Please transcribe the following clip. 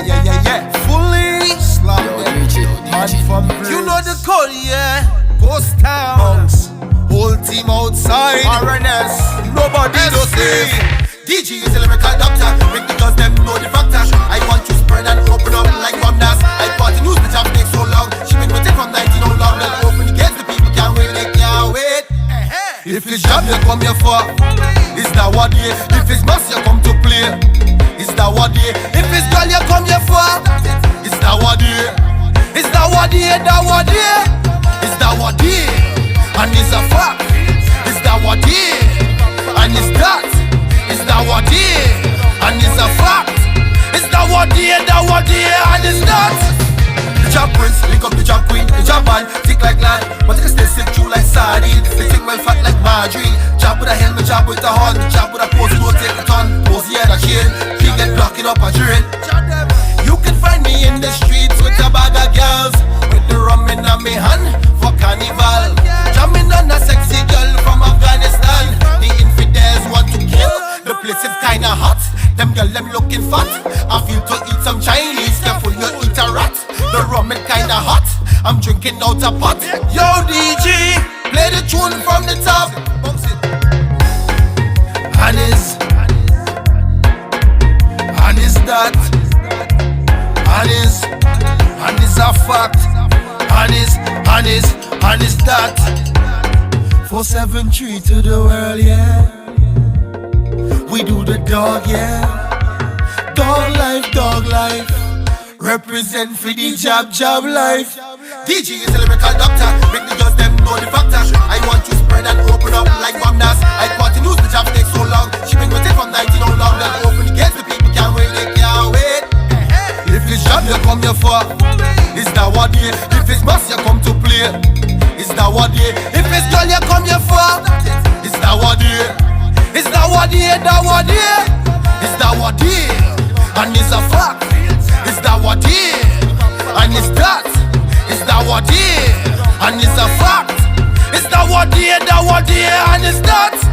Yeah. Fully slam man from Greenzking. You know the code, yeah. Ghost town. Whole team outside. RNS. Nobody does this. DJ is a lyrical doctor. Make the girls them know the factor. I want to spread and open up like bombas. I bought the news, the job takes so long. She been waiting from 19 how long. Then open the gates, the people can't wait, they can't wait. If it's job you come here for, is that what day? If it's mass you come to play, is that what day? If it's girl you come here for, is that what day? Is that what day? That what day? Is that what day? And it's a fact. Is that what day? And it's that. Is that what day? And it's a fact. Is that what day? That what day? And it's that. The job prince, link up the job queen, the job man, thick like land, but they can stay sick true like sardine. They think well fat like margarine. Job with a helmet, job with a horn, job with a post, go take a ton. Post yeah, a chain, he get blocking up a drill. You can find me in the streets with a bag of girls, with the rum in my hand for carnival. Jamming on a sexy girl from Afghanistan. The infidels want to kill, the place is kinda hot. Them girl them looking fat. I feel to eat some Chinese, careful you eat a rat. The rum is kinda hot, I'm drinking out a pot. Yo DJ, play the tune from the top. And is that. And is a fact. And is that. 473 to the world, yeah. We do the dog, yeah. Dog life. Represent for the job life. DJ is a lyrical doctor. Make the girls them know the factor. I want to spread and open up like bombas. I bought the news, the job takes so long. She been waiting from 19 how long. Then open the gates, the people can't wait, they can't wait. If it's job you come here for, is that what day? If it's mass you come to play, is that what day? If it's girl you come here for, is that what day? Is that what day? That what day? Is that what day? And it's a fact. Is that what day? And it's that. Is that what day? And it's a fact. Is that what day? That what day? And it's that.